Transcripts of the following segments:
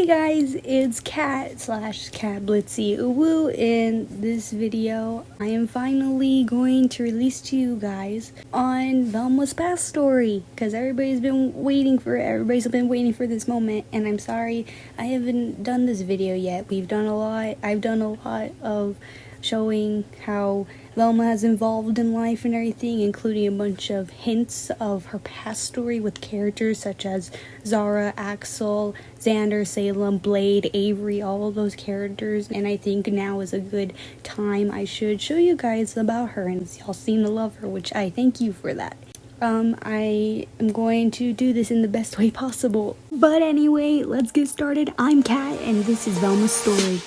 Hey guys, it's Cat Blitzy Uwu. In this video, I am finally going to release to you guys on Velma's past story, because everybody's been waiting for this moment, and I'm sorry I haven't done this video yet. I've done a lot of showing how Velma has evolved in life and everything, including a bunch of hints of her past story with characters such as Zara, Axel, Xander, Salem, Blade, Avery, all of those characters, and I think now is a good time I should show you guys about her, and y'all seem to love her, which I thank you for that. I am going to do this in the best way possible. But anyway, let's get started. I'm Kat, and this is Velmas Story.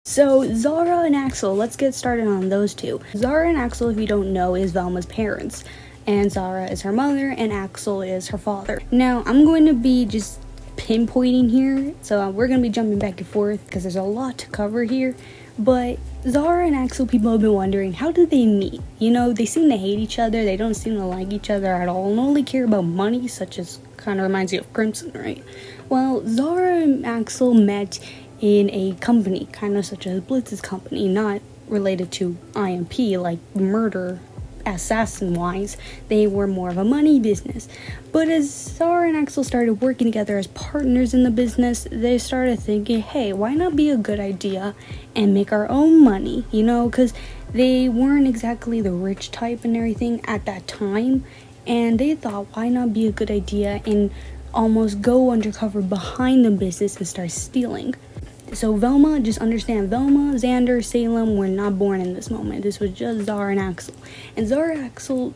So, Zara and Axel, let's get started on those two. Zara and Axel, if you don't know, is Velma's parents. And Zara is her mother, and Axel is her father. Now, I'm going to be just pinpointing here, so we're going to be jumping back and forth, because there's a lot to cover here. But Zara and Axel, people have been wondering, how did they meet? You know, they seem to hate each other, they don't seem to like each other at all, and only care about money, such as, kind of reminds you of Crimson, right? Well, Zara and Axel met in a company, kind of such as Blitz's company, not related to IMP, like murder, assassin-wise. They were more of a money business. But as Zara and Axel started working together as partners in the business, they started thinking, hey, why not be a good idea and make our own money, you know, because they weren't exactly the rich type and everything at that time, and they thought, why not be a good idea and almost go undercover behind the business and start stealing. So Velma, just understand, Velma, Xander, Salem were not born in this moment. This was just Zara and Axel. And Zara and Axel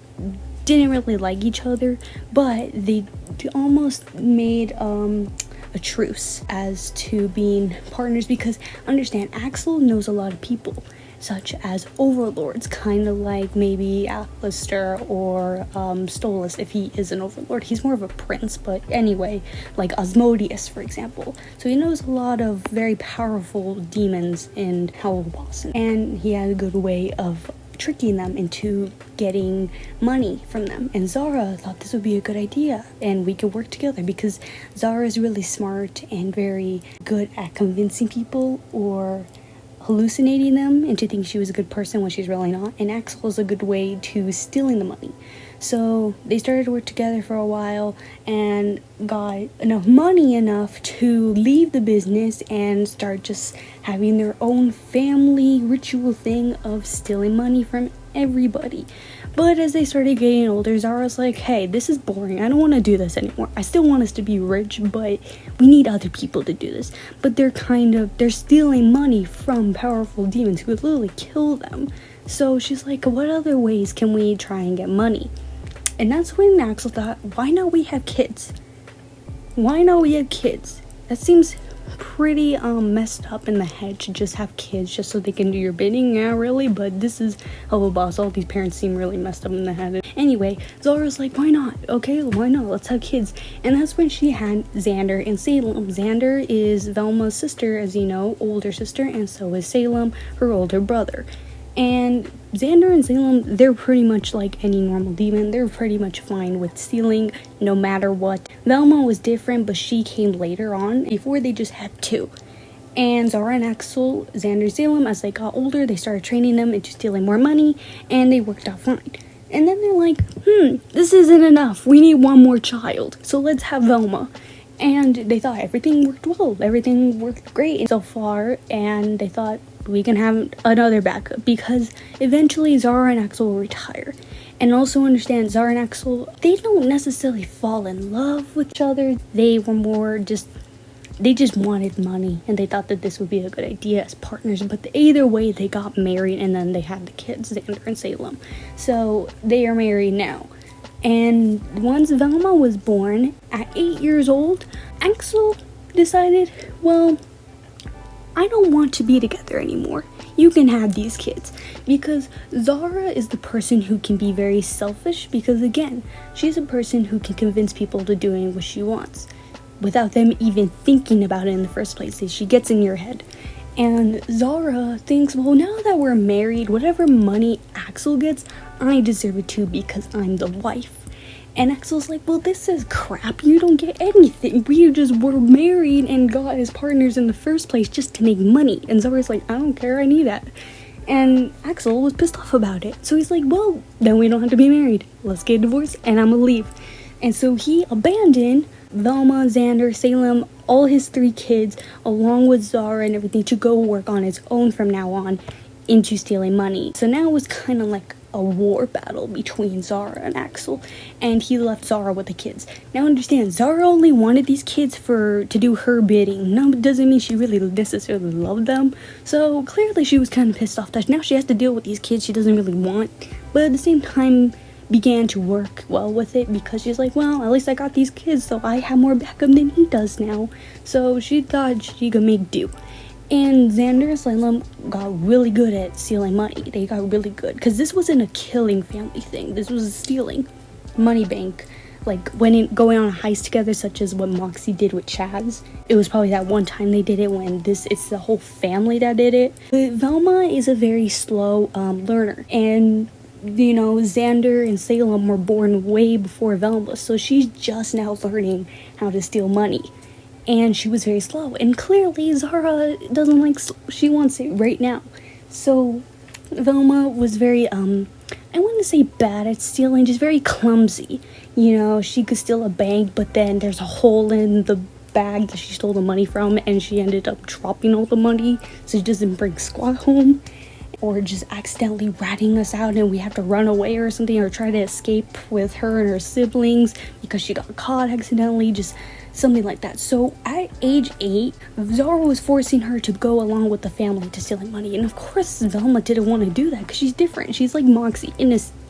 didn't really like each other, but they almost made a truce as to being partners, because understand, Axel knows a lot of people, such as overlords, kind of like maybe Alistair or Stolas, if he is an overlord. He's more of a prince, but anyway, like Osmodius, for example. So he knows a lot of very powerful demons in Hellboss, and he had a good way of tricking them into getting money from them. And Zara thought this would be a good idea, and we could work together, because Zara is really smart and very good at convincing people or hallucinating them into thinking she was a good person when she's really not, and Axel is a good way to stealing the money. So they started to work together for a while and got enough money to leave the business and start just having their own family ritual thing of stealing money from everybody. But as they started getting older, Zara's like, hey, this is boring. I don't want to do this anymore. I still want us to be rich, but we need other people to do this. But they're stealing money from powerful demons who would literally kill them. So she's like, what other ways can we try and get money? And that's when Axel thought, why not we have kids? Why not we have kids? That seems pretty messed up in the head to just have kids just so they can do your bidding. Yeah, really, but this is Hellboss. All these parents seem really messed up in the head. Anyway, Zara's like, why not? Okay, why not? Let's have kids. And that's when she had Xander and Salem. Xander is Velma's sister, as you know, older sister, and so is Salem, her older brother. And Xander and Salem, they're pretty much like any normal demon. They're pretty much fine with stealing no matter what. Velma was different, but she came later on. Before, they just had two. And Zara and Axel, Xander and Salem, as they got older, they started training them into stealing more money, and they worked out fine. And then they're like, this isn't enough. We need one more child. So let's have Velma. And they thought everything worked well. Everything worked great so far, and they thought, we can have another backup, because eventually Zara and Axel will retire. And also understand, Zara and Axel, they don't necessarily fall in love with each other. They were more they just wanted money, and they thought that this would be a good idea as partners. But either way, they got married, and then they had the kids, Xander and Salem. So they are married now. And once Velma was born, at 8 years old, Axel decided, well, I don't want to be together anymore. you can have these kids. Because Zara is the person who can be very selfish, because again, she's a person who can convince people to doing what she wants without them even thinking about it in the first place. She gets in your head. And Zara thinks, well, now that we're married, whatever money Axel gets, I deserve it too because I'm the wife. And Axel's like, well, this is crap. You don't get anything. We just were married and got as partners in the first place just to make money. And Zara's like, I don't care. I need that. And Axel was pissed off about it. So he's like, well, then we don't have to be married. Let's get divorced and I'm gonna leave. And so he abandoned Velma, Xander, Salem, all his 3 kids, along with Zara and everything, to go work on his own from now on into stealing money. So now it was kind of like a war battle between Zara and Axel, and he left Zara with the kids. Now understand, Zara only wanted these kids to do her bidding. No, it doesn't mean she really necessarily loved them. So clearly she was kind of pissed off that now she has to deal with these kids she doesn't really want, but at the same time began to work well with it because she's like, well, at least I got these kids, so I have more backup than he does now. So she thought she could make do. And Xander and Salem got really good at stealing money. They got really good because this wasn't a killing family thing. This was a stealing money bank, like going on a heist together, such as what Moxie did with Chaz. It was probably that one time they did it when it's the whole family that did it. But Velma is a very slow learner, and you know, Xander and Salem were born way before Velma, so she's just now learning how to steal money. And she was very slow, and clearly Zara doesn't like slow. She wants it right now. So Velma was very, I wouldn't say bad at stealing, just very clumsy. You know, she could steal a bank, but then there's a hole in the bag that she stole the money from, and she ended up dropping all the money, so she doesn't bring squad home. Or just accidentally ratting us out and we have to run away or something, or try to escape with her and her siblings because she got caught accidentally, just something like that. So at age 8, Zara was forcing her to go along with the family to stealing money, and of course Velma didn't want to do that because she's different. She's like Moxie,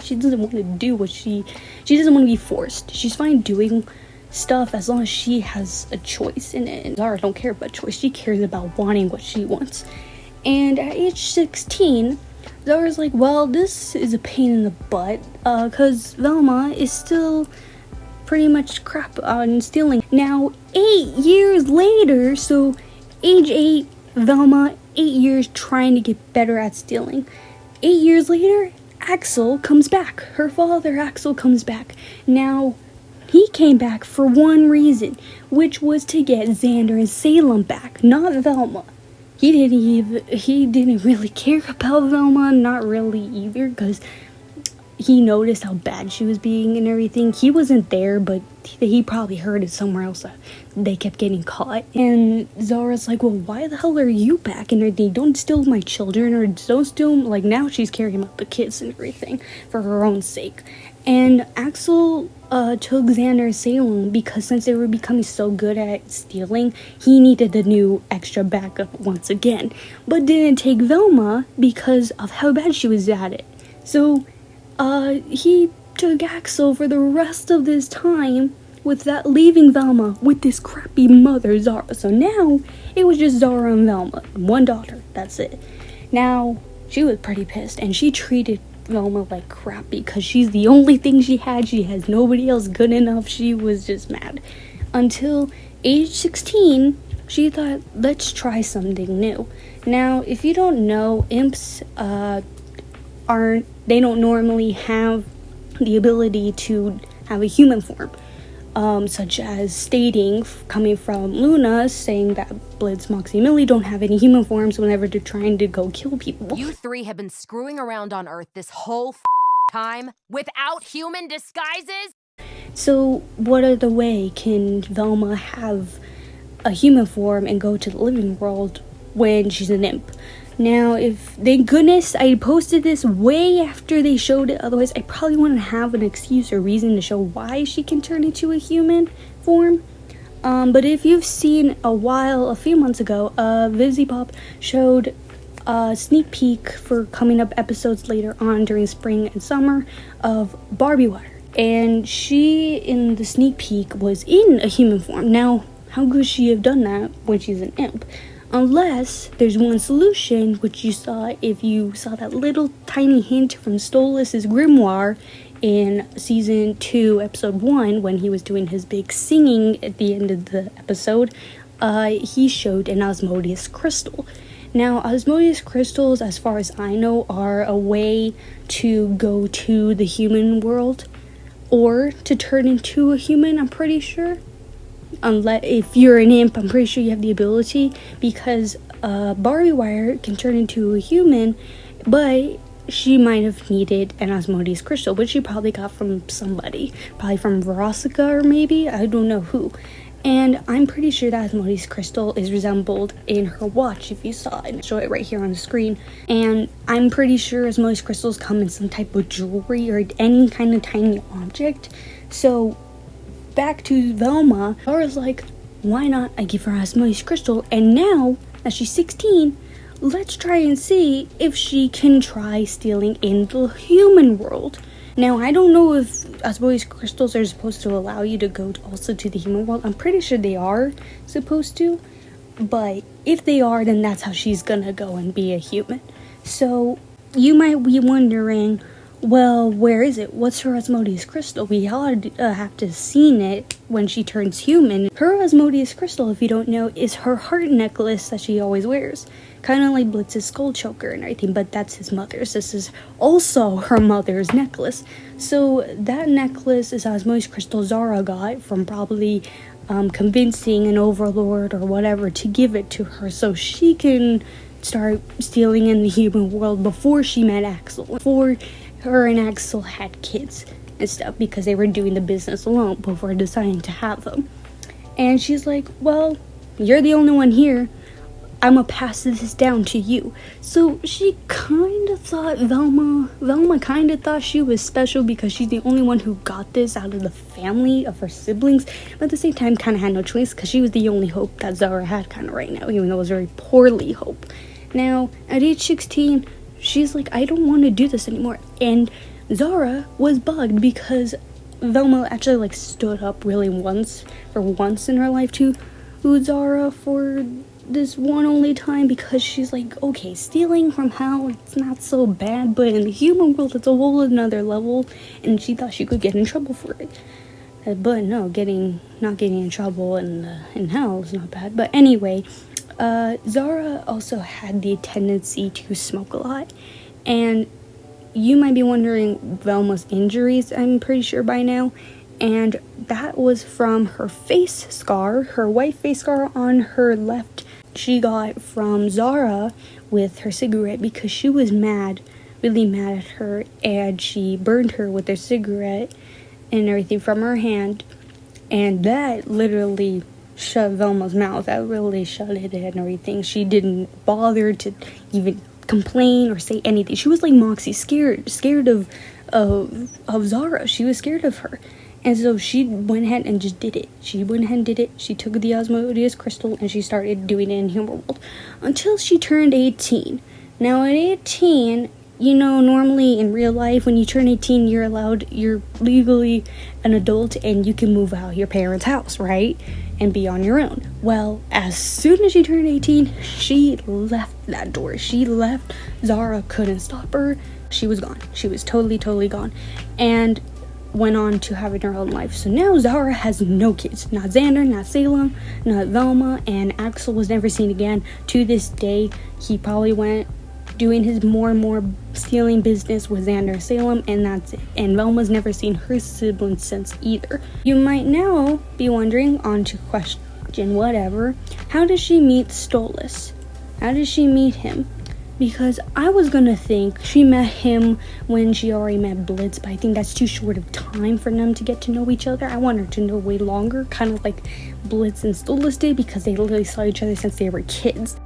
she doesn't want to do what she doesn't want to be forced. She's fine doing stuff as long as she has a choice in it, and Zara don't care about choice. She cares about wanting what she wants. And at age 16, Zara's like, well, this is a pain in the butt, because Velma is still pretty much crap on stealing. Now, 8 years later, so age 8, Velma, 8 years trying to get better at stealing. 8 years later, Axel comes back. Her father, Axel, comes back. Now, he came back for one reason, which was to get Xander and Salem back, not Velma. He didn't really care about Velma, not really either, because he noticed how bad she was being and everything. He wasn't there, but he probably heard it somewhere else that they kept getting caught. And Zara's like, well, why the hell are you back and everything? Don't steal my children, or don't steal, like, now she's caring about the kids and everything for her own sake. And Axel took Xander and Salem because since they were becoming so good at stealing, he needed a new extra backup once again. But didn't take Velma because of how bad she was at it. So he took Axel for the rest of this time, with that leaving Velma with this crappy mother, Zara. So now it was just Zara and Velma, one daughter, that's it. Now she was pretty pissed, and she treated Velma like crap because she's the only thing she had. She has nobody else good enough. She was just mad. Until age 16, she thought, let's try something new. Now, if you don't know, imps they don't normally have the ability to have a human form. Such as stating, coming from Luna, saying that Blitz, Moxie, and Millie don't have any human forms whenever they're trying to go kill people. You 3 have been screwing around on Earth this whole time without human disguises? So what other way can Velma have a human form and go to the living world when she's an imp? Now, thank goodness I posted this way after they showed it, otherwise I probably wouldn't have an excuse or reason to show why she can turn into a human form. But if you've seen a few months ago, VisiPop showed a sneak peek for coming up episodes later on during spring and summer of Barbie Water. And she, in the sneak peek, was in a human form. Now, how could she have done that when she's an imp? Unless there's one solution, which you saw if you saw that little tiny hint from Stolas's grimoire in season 2, episode 1, when he was doing his big singing at the end of the episode. He showed an osmosis crystal. Now, osmosis crystals, as far as I know, are a way to go to the human world or to turn into a human, I'm pretty sure. Unless if you're an imp, I'm pretty sure you have the ability, because Barbie Wire can turn into a human, but she might have needed an osmosis crystal, which she probably got from somebody, probably from Verosica, or maybe, I don't know who. And I'm pretty sure that osmosis crystal is resembled in her watch, if you saw it. I'll show it right here on the screen. And I'm pretty sure osmosis crystals come in some type of jewelry or any kind of tiny object. So back to Velma, Laura's like, why not I give her osmosis crystal, and now that she's 16, let's try and see if she can try stealing in the human world. Now, I don't know if osmosis crystals are supposed to allow you to go also to the human world. I'm pretty sure they are supposed to, but if they are, then that's how she's gonna go and be a human. So you might be wondering, well, where is it? What's her osmosis crystal? We all have to have seen it when she turns human. Her osmosis crystal, if you don't know, is her heart necklace that she always wears. Kind of like Blitz's skull choker and everything, but that's his mother's. This is also her mother's necklace. So that necklace is osmosis crystal Zara got from probably convincing an overlord or whatever to give it to her so she can start stealing in the human world before she met Axel. Before her and Axel had kids and stuff, because they were doing the business alone before deciding to have them. And she's like, well, you're the only one here. I'm gonna pass this down to you. So she kind of thought Velma kind of thought she was special because she's the only one who got this out of the family of her siblings, but at the same time kind of had no choice because she was the only hope that Zara had kind of right now, even though it was very poorly hope. Now, at age 16, she's like, I don't want to do this anymore. And Zara was bugged because Velma actually like stood up really for once in her life to Zara for this one only time, because she's like, okay, stealing from hell, it's not so bad, but in the human world it's a whole another level, and she thought she could get in trouble for it. But no, not getting in trouble in hell is not bad. But anyway, Zara also had the tendency to smoke a lot, and you might be wondering Velma's injuries, I'm pretty sure by now, and that was from her face scar, her white face scar on her left. She got from Zara with her cigarette because she was mad, really mad at her, and she burned her with her cigarette and everything from her hand, and that literally shut Velma's mouth. That really shut it in and everything. She didn't bother to even complain or say anything. She was like Moxie, scared of Zara. She was scared of her. And so she went ahead and just did it. She went ahead and did it. She took the osmosis crystal and she started doing it in human world until she turned 18. Now at 18, you know, normally in real life, when you turn 18, you're legally an adult and you can move out of your parents' house, right? And be on your own. Well, as soon as she turned 18, she left that door. She left. Zara couldn't stop her. She was gone. She was totally gone. And went on to having her own life. So now Zara has no kids. Not Xander, not Salem, not Velma, and Axel was never seen again. To this day, he probably went doing his more and more stealing business with Xander and Salem, and that's it. And Velma's never seen her siblings since either. You might now be wondering, on to question whatever, how does she meet Stolas? How does she meet him? Because I was gonna think she met him when she already met Blitz, but I think that's too short of time for them to get to know each other. I want her to know way longer, kind of like Blitz and Stolas did, because they literally saw each other since they were kids.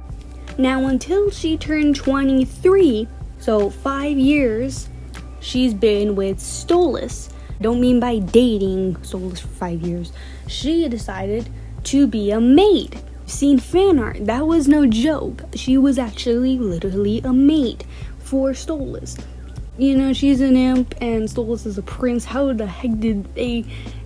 Now, until she turned 23, so 5 years, she's been with Stolas. Don't mean by dating Stolas for 5 years. She decided to be a maid. Seen fan art, that was no joke. She was actually literally a maid for Stolas. You know, she's an imp and Stolas is a prince. How the heck did they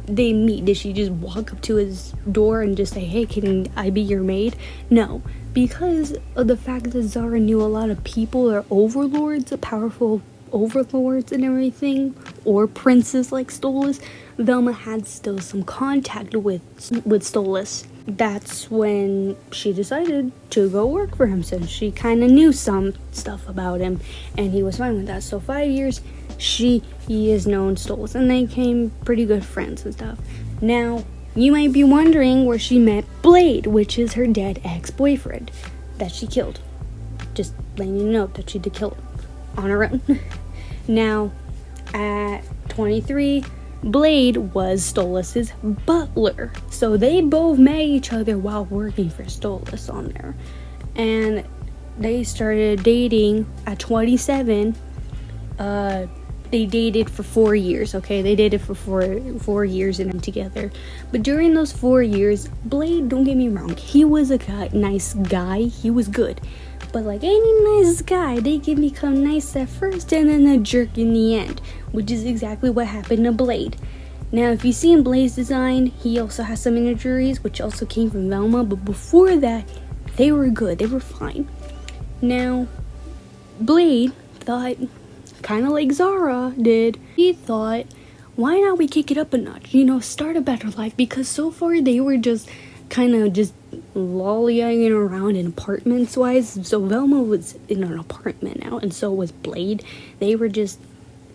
meet? Did she just walk up to his door and just say, hey, can I be your maid? No, because of the fact that Zara knew a lot of people or overlords, powerful overlords and everything, or princes like Stolas, Velma had still some contact with Stolas. That's when she decided to go work for him, since she kind of knew some stuff about him, and he was fine with that. So 5 years, he has known Stolas, and they became pretty good friends and stuff. Now, you might be wondering where she met Blade, which is her dead ex-boyfriend that she killed. Just letting you know that she did kill him on her own. Now, at 23, Blade was Stolas' butler. So they both met each other while working for Stolas on there. And they started dating at 27. They dated for 4 years, okay? They dated for four years and together. But during those 4 years, Blade, don't get me wrong, he was a nice guy. He was good. But like any nice guy, they can become nice at first and then a jerk in the end, which is exactly what happened to Blade. Now, if you see in Blade's design, he also has some injuries, which also came from Velma, but before that, they were good. They were fine. Now, Blade thought, kind of like Zara did, he thought, why not we kick it up a notch? Start a better life, because so far they were just kind of just lollygagging around in apartments wise. So Velma was in an apartment now, and so was Blade. They were just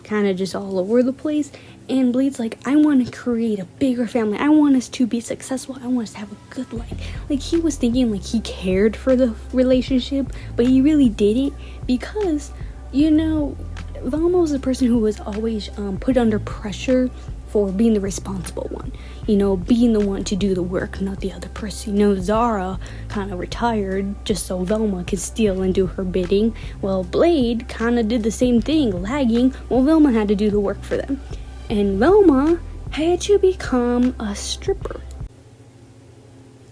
kind of just all over the place, and Blade's like, I want to create a bigger family. I want us to be successful. I want us to have a good life. Like, he was thinking like he cared for the relationship, but he really didn't, because Velma was a person who was always put under pressure for being the responsible one, being the one to do the work, not the other person. Zara kind of retired just so Velma could steal and do her bidding. Well, Blade kind of did the same thing, lagging, while Velma had to do the work for them. And Velma had to become a stripper.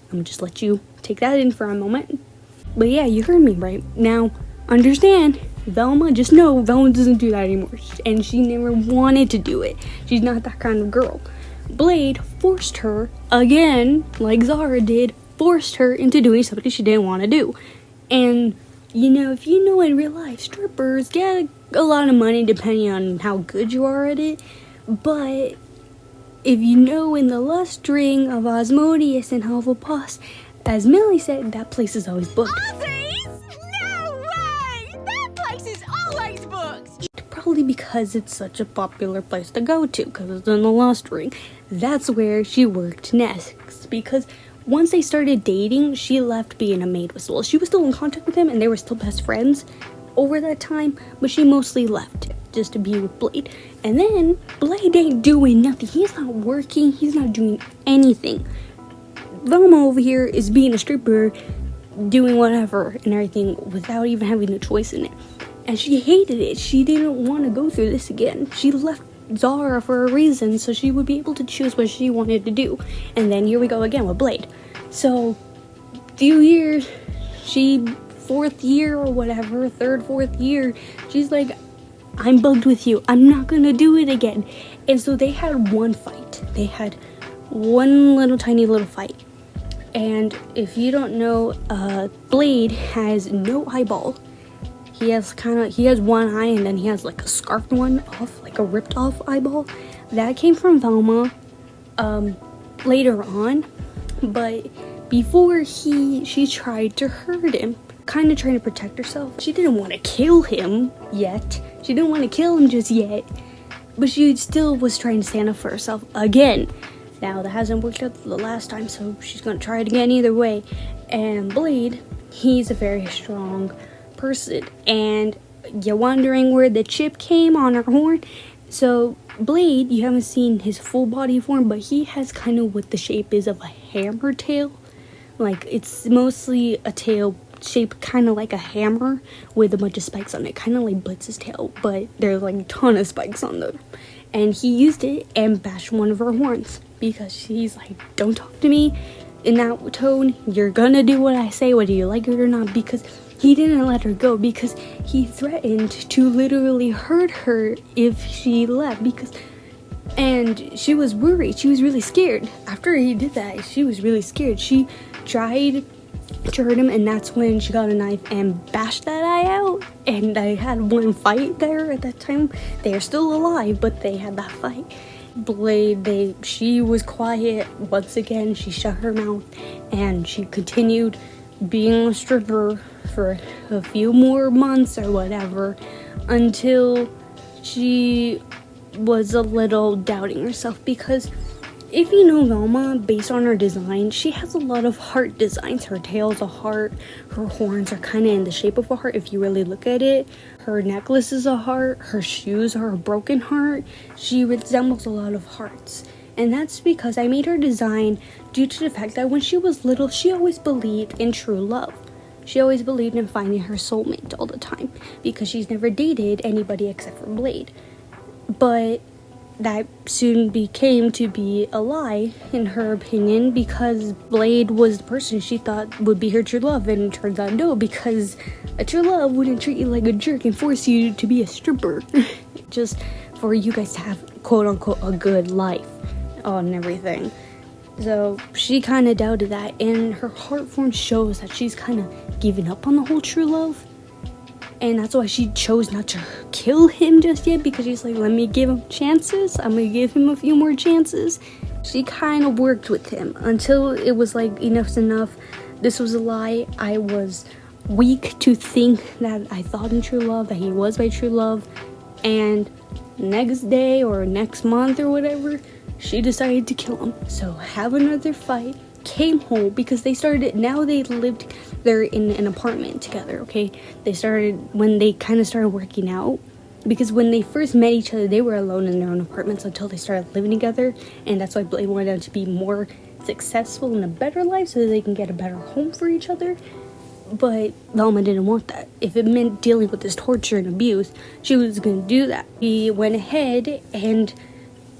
I'm gonna just let you take that in for a moment. But yeah, you heard me right. Now, understand, Velma, just know Velma doesn't do that anymore, and she never wanted to do it. She's not that kind of girl. Blade forced her, again, like Zara did, forced her into doing something she didn't want to do. And, if you know in real life, strippers get a lot of money depending on how good you are at it, but if you know in the lust ring of Asmodeus and Hufflepuff, as Millie said, that place is always booked. Probably because it's such a popular place to go to, because it's in the Lost Ring. That's where she worked next, because once they started dating, she left being a maid with Stolas. She was still in contact with him, and they were still best friends over that time, but she mostly left just to be with Blade. And then, Blade ain't doing nothing. He's not working. He's not doing anything. Velma over here is being a stripper, doing whatever and everything without even having a choice in it. And she hated it. She didn't want to go through this again. She left Zara for a reason, so she would be able to choose what she wanted to do. And then here we go again with Blade. So, few years, fourth year or whatever, fourth year, she's like, I'm bugged with you. I'm not gonna do it again. And so they had one fight. They had one tiny little fight. And if you don't know, Blade has no eyeball. He has one eye, and then he has like a scarfed one off, like a ripped off eyeball. That came from Velma later on, but before she tried to hurt him, kind of trying to protect herself. She didn't want to kill him yet. She didn't want to kill him just yet, but she still was trying to stand up for herself again. Now, that hasn't worked out the last time, so she's gonna try it again either way. And Blade, he's a very strong person, and you're wondering where the chip came on her horn. So Blade, you haven't seen his full body form, but he has kind of what the shape is of a hammer tail. Like, it's mostly a tail shaped kind of like a hammer with a bunch of spikes on it, kind of like Blitz's tail, but there's like a ton of spikes on them. And he used it and bashed one of her horns, because he's like, don't talk to me in that tone. You're gonna do what I say, whether you like it or not. Because he didn't let her go, because he threatened to literally hurt her if she left, and she was worried. She was really scared. After he did that, she was really scared. She tried to hurt him, and that's when she got a knife and bashed that eye out. And I had one fight there at that time. They are still alive, but they had that fight. Blade, she was quiet once again. She shut her mouth and she continued being a stripper for a few more months or whatever, until she was a little doubting herself. Because if you know Velma, based on her design, she has a lot of heart designs. Her tail's a heart, her horns are kind of in the shape of a heart if you really look at it. Her necklace is a heart, her shoes are a broken heart. She resembles a lot of hearts. And that's because I made her design due to the fact that when she was little, she always believed in true love. She always believed in finding her soulmate all the time, because she's never dated anybody except for Blade. But that soon became to be a lie, in her opinion, because Blade was the person she thought would be her true love, and it turns out no, because a true love wouldn't treat you like a jerk and force you to be a stripper just for you guys to have quote-unquote a good life and everything. So she kind of doubted that, and her heart form shows that she's kind of given up on the whole true love. And that's why she chose not to kill him just yet, because she's like, let me give him chances. I'm gonna give him a few more chances. She kind of worked with him until it was like, enough's enough. This was a lie. I was weak to think that I thought in true love, that he was my true love. And next day or next month or whatever, she decided to kill him. So have another fight. Came home because they lived there in an apartment together, okay? They started when they kind of started working out, because when they first met each other, they were alone in their own apartments until they started living together. And that's why Blade wanted them to be more successful in a better life so that they can get a better home for each other. But Velma didn't want that. If it meant dealing with this torture and abuse, she was gonna do that. He went ahead and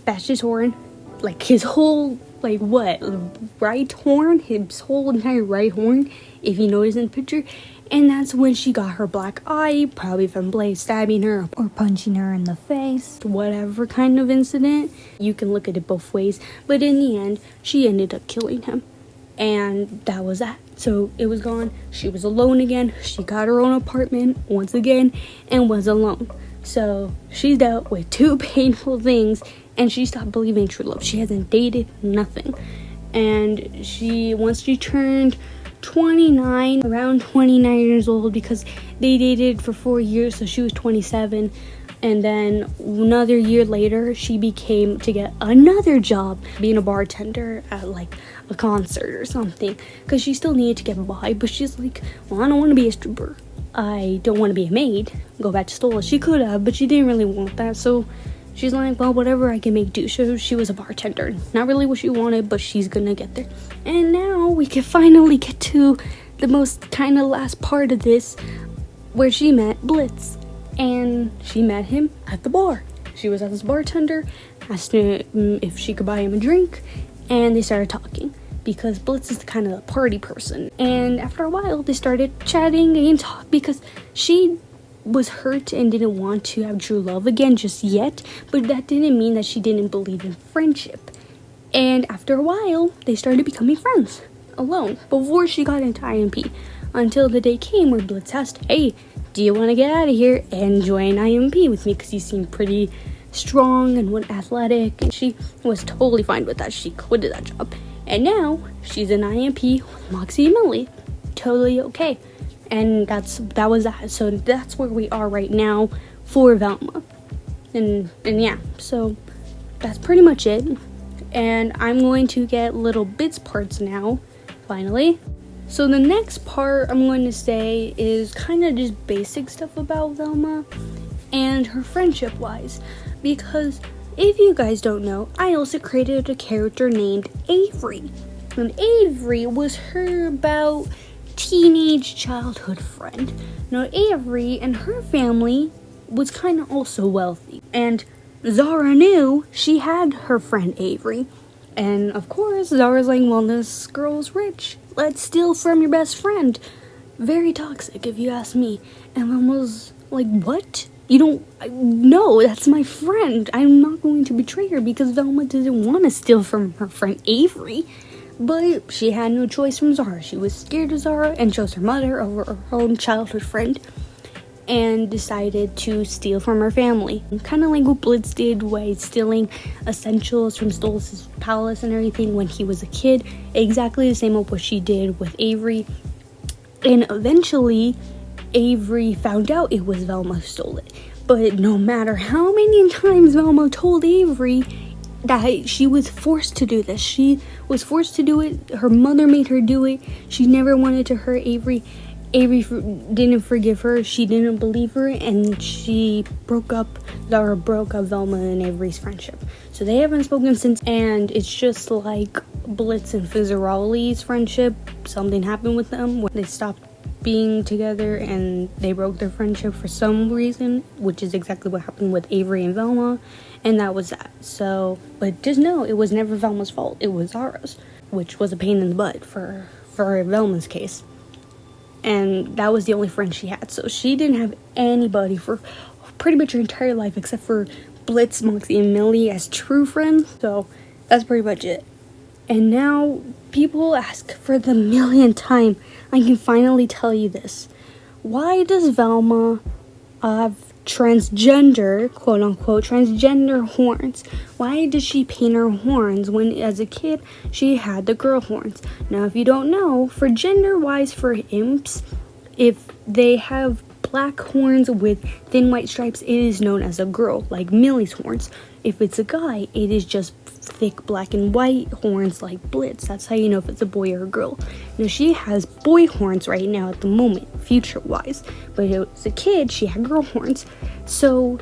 bashed his horn, like his whole right horn, his whole entire right horn, if you notice in the picture. And that's when she got her black eye, probably from Blade stabbing her or punching her in the face, whatever kind of incident. You can look at it both ways, but in the end, she ended up killing him. And that was that. So it was gone. She was alone again. She got her own apartment once again and was alone. So she dealt with two painful things, and she stopped believing in true love. She hasn't dated, nothing. And once she turned 29, around 29 years old, because they dated for 4 years, so she was 27. And then another year later, she became to get another job being a bartender at like a concert or something, because she still needed to get by. But she's like, well, I don't want to be a stripper. I don't want to be a maid, go back to school. She could have, but she didn't really want that. So she's like, well, whatever I can make do. So she was a bartender. Not really what she wanted, but she's gonna get there. And now we can finally get to the most kind of last part of this, where she met Blitz. And she met him at the bar. She was at this bartender, asked him if she could buy him a drink, and they started talking, because Blitz is the kind of party person. And after a while, they started chatting and talk, because she was hurt and didn't want to have true love again just yet, but that didn't mean that she didn't believe in friendship. And after a while, they started becoming friends, alone, before she got into IMP, until the day came where Blitz asked, hey, do you want to get out of here and join IMP with me, because you seem pretty strong and athletic? And she was totally fine with that. She quitted that job, and now she's in IMP with Moxie and Millie, totally okay. And that was that. So that's where we are right now for Velma. And yeah, so that's pretty much it. And I'm going to get little bits parts now, finally. So the next part I'm going to say is kind of just basic stuff about Velma and her friendship wise. Because if you guys don't know, I also created a character named Avery. And Avery was her about teenage childhood friend. Now Avery and her family was kind of also wealthy, and Zara knew she had her friend Avery, and of course Zara's like, well, this girl's rich, let's steal from your best friend. Very toxic if you ask me. And Mom was like, what? You don't, no, that's my friend. I'm not going to betray her, because Velma didn't want to steal from her friend Avery. But she had no choice from Zara. She was scared of Zara and chose her mother over her own childhood friend, and decided to steal from her family. Kind of like what Blitz did by stealing essentials from Stolas' palace and everything when he was a kid. Exactly the same of what she did with Avery. And eventually, Avery found out it was Velma who stole it. But no matter how many times Velma told Avery that she was forced to do this, she was forced to do it, her mother made her do it, she never wanted to hurt Avery. Avery didn't forgive her, she didn't believe her, and Zara broke up Velma and Avery's friendship. So they haven't spoken since, and it's just like Blitz and Fizzaroli's friendship. Something happened with them when they stopped being together and they broke their friendship for some reason, which is exactly what happened with Avery and Velma, and that was that. So, but just know, it was never Velma's fault, it was Zara's, which was a pain in the butt for Velma's case. And that was the only friend she had. So she didn't have anybody for pretty much her entire life except for Blitz, Moxie, and Millie as true friends. So that's pretty much it. And now people ask for the millionth time, I can finally tell you this. Why does Velma have transgender, quote unquote, transgender horns? Why does she paint her horns when as a kid she had the girl horns? Now, if you don't know, for gender wise, for imps, if they have black horns with thin white stripes, it is known as a girl, like Millie's horns. If it's a guy, it is just thick black and white horns like Blitz. That's how you know if it's a boy or a girl. Now, she has boy horns right now at the moment, future wise, but if it was a kid, she had girl horns. So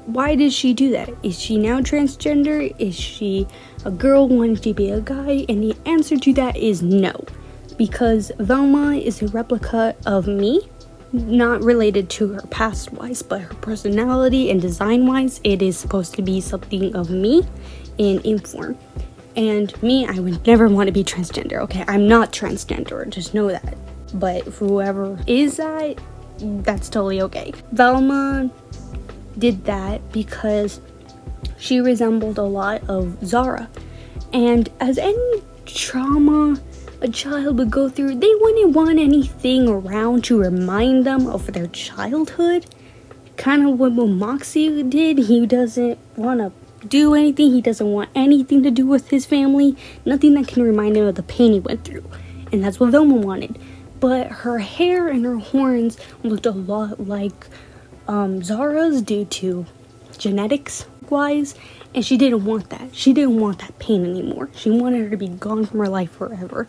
why did she do that? Is she now transgender? Is she a girl wanting to be a guy? And the answer to that is no, because Velma is a replica of me. Not related to her past wise, but her personality and design wise, it is supposed to be something of me in imp form. And me, I would never want to be transgender. Okay, I'm not transgender, just know that. But for whoever is that, that's totally okay. Velma did that because she resembled a lot of Zara. And as any trauma a child would go through, they wouldn't want anything around to remind them of their childhood. Kind of what Moxie did. He doesn't want to do anything. He doesn't want anything to do with his family. Nothing that can remind him of the pain he went through. And that's what Velma wanted. But her hair and her horns looked a lot like Zara's due to genetics wise. And she didn't want that. She didn't want that pain anymore. She wanted her to be gone from her life forever.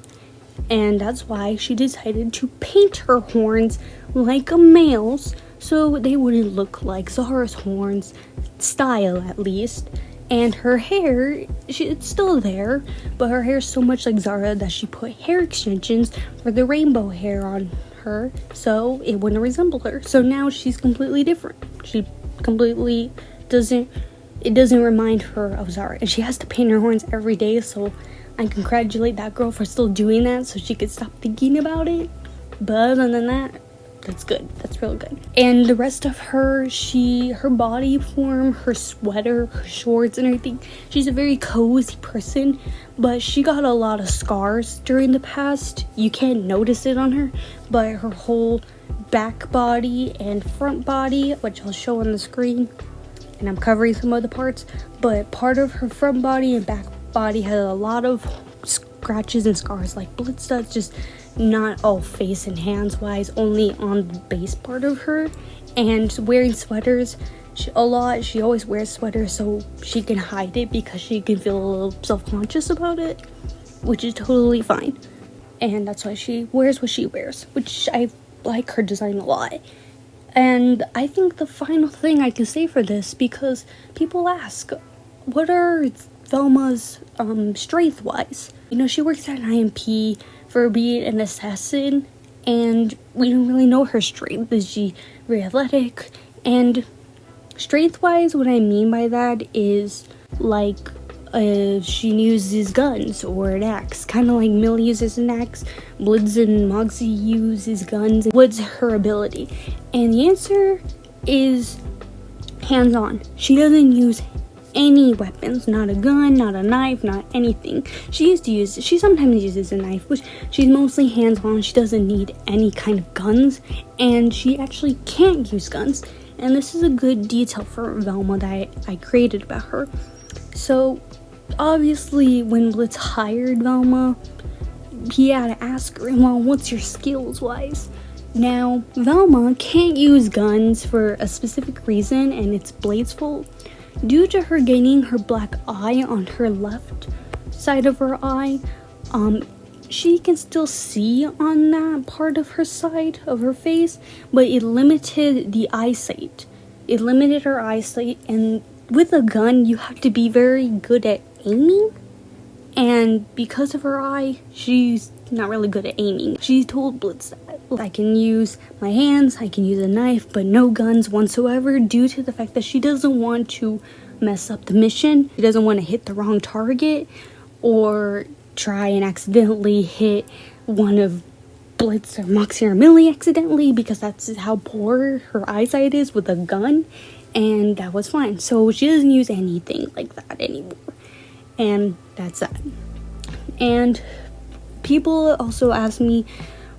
And that's why she decided to paint her horns like a male's, so they wouldn't look like Zara's horns, style at least. And her hair, it's still there, but her hair is so much like Zara that she put hair extensions for the rainbow hair on her, so it wouldn't resemble her. So now she's completely different. She completely doesn't remind her of Zara, and she has to paint her horns every day, so I congratulate that girl for still doing that so she could stop thinking about it. But other than that, that's good. That's real good. And the rest of her, her body form, her sweater, her shorts and everything, she's a very cozy person, but she got a lot of scars during the past. You can't notice it on her, but her whole back body and front body, which I'll show on the screen, and I'm covering some other parts, but part of her front body and back body had a lot of scratches and scars like Blitz does, just not all face and hands wise, only on the base part of her. And wearing sweaters she always wears sweaters so she can hide it, because she can feel a little self-conscious about it, which is totally fine. And that's why she wears what she wears, which I like her design a lot. And I think the final thing I can say for this, because people ask, what are Velma's strength wise? You know, she works at an IMP for being an assassin, and we don't really know her strength. Is she very athletic? And strength wise, what I mean by that is like she uses guns or an axe, kind of like Millie uses an axe. Blitz and Moxie uses guns. What's her ability? And the answer is hands-on. She doesn't use any weapons, not a gun, not a knife, not anything. She sometimes uses a knife, but she's mostly hands-on. She doesn't need any kind of guns, and she actually can't use guns. And this is a good detail for Velma that I created about her. So obviously when Blitz hired Velma, he had to ask her, well, what's your skills wise? Now, Velma can't use guns for a specific reason, and it's Blade's fault. Due to her gaining her black eye on her left side of her eye, she can still see on that part of her side of her face, but it limited the eyesight. It limited her eyesight, and with a gun, you have to be very good at aiming. And because of her eye, she's not really good at aiming. She told Blitz that I can use my hands, I can use a knife, but no guns whatsoever, due to the fact that she doesn't want to mess up the mission. She doesn't want to hit the wrong target or try and accidentally hit one of Blitz or Moxie or Millie accidentally, because that's how poor her eyesight is with a gun. And that was fine. So she doesn't use anything like that anymore. And that's that. And people also ask me,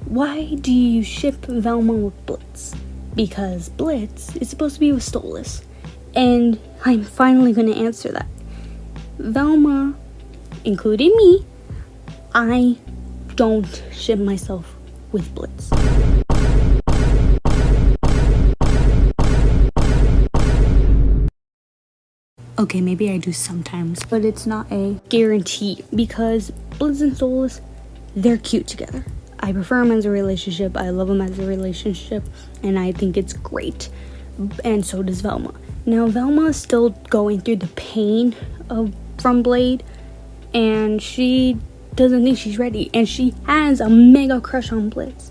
why do you ship Velma with Blitz? Because Blitz is supposed to be with Stolas. And I'm finally going to answer that. Velma, including me, I don't ship myself with Blitz. Okay, maybe I do sometimes, but it's not a guarantee, because Blitz and Stolas, they're cute together. I prefer them as a relationship, I love them as a relationship, and I think it's great. And so does Velma. Now, Velma is still going through the pain from Blade, and she doesn't think she's ready, and she has a mega crush on Blitz.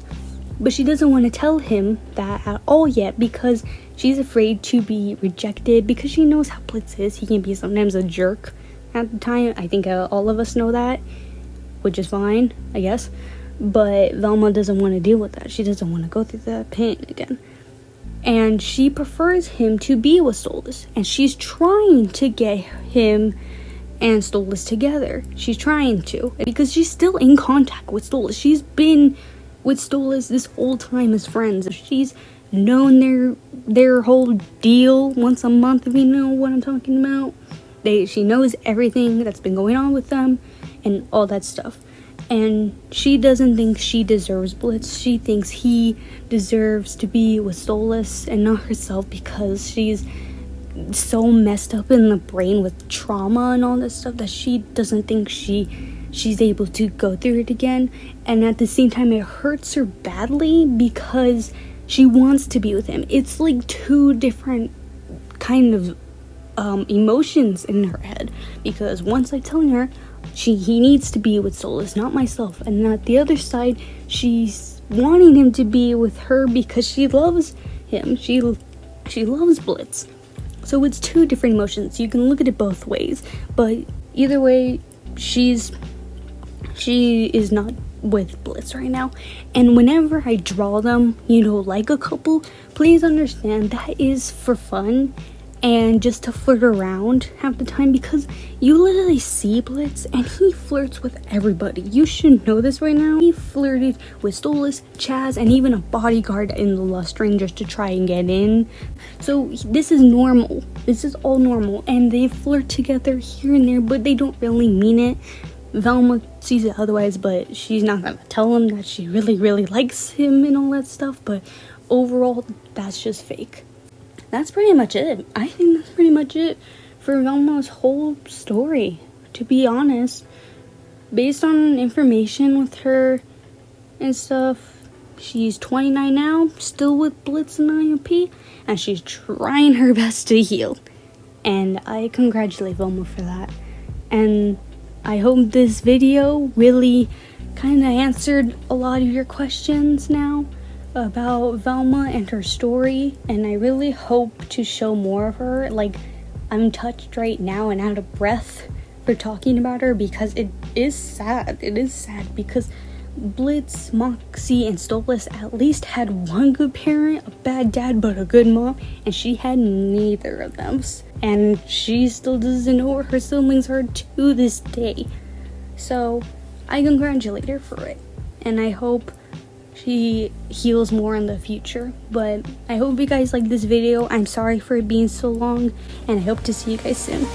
But she doesn't want to tell him that at all yet, because she's afraid to be rejected, because she knows how Blitz is. He can be sometimes a jerk at the time. I think all of us know that, which is fine, I guess. But Velma doesn't want to deal with that. She doesn't want to go through that pain again. And she prefers him to be with Stolas. And she's trying to get him and Stolas together. She's trying to, because she's still in contact with Stolas. She's been with Stolas this whole time as friends. She's known their whole deal once a month, if you know what I'm talking about. She knows everything that's been going on with them and all that stuff. And she doesn't think she deserves Blitz. She thinks he deserves to be with Stolas and not herself, because she's so messed up in the brain with trauma and all this stuff that she doesn't think she's able to go through it again. And at the same time, it hurts her badly because she wants to be with him. It's like two different kind of emotions in her head, because once I'm telling her he needs to be with Stolas, not myself, and at the other side, she's wanting him to be with her because she loves him. She loves Blitz. So it's two different emotions. You can look at it both ways, but either way, she is not with Blitz right now. And whenever I draw them, like a couple, please understand that is for fun and just to flirt around half the time, because you literally see Blitz and he flirts with everybody. You should know this right now. He flirted with Stolas, Chaz, and even a bodyguard in the Lost Rangers to try and get in. So this is normal. This is all normal, and they flirt together here and there, but they don't really mean it. Velma sees it otherwise, but she's not gonna tell him that she really, really likes him and all that stuff. But overall, that's just fake. That's pretty much it. I think that's pretty much it for Velma's whole story, to be honest. Based on information with her and stuff, she's 29 now, still with Blitz and IOP, and she's trying her best to heal. And I congratulate Velma for that. And I hope this video really kind of answered a lot of your questions now about Velma and her story, and I really hope to show more of her. Like, I'm touched right now and out of breath for talking about her, because it is sad. It is sad because Blitz, Moxie, and Stolas at least had one good parent, a bad dad but a good mom, and she had neither of them. And she still doesn't know what her siblings are to this day. So I congratulate her for it, and I hope she heals more in the future. But I hope you guys like this video. I'm sorry for it being so long, and I hope to see you guys soon.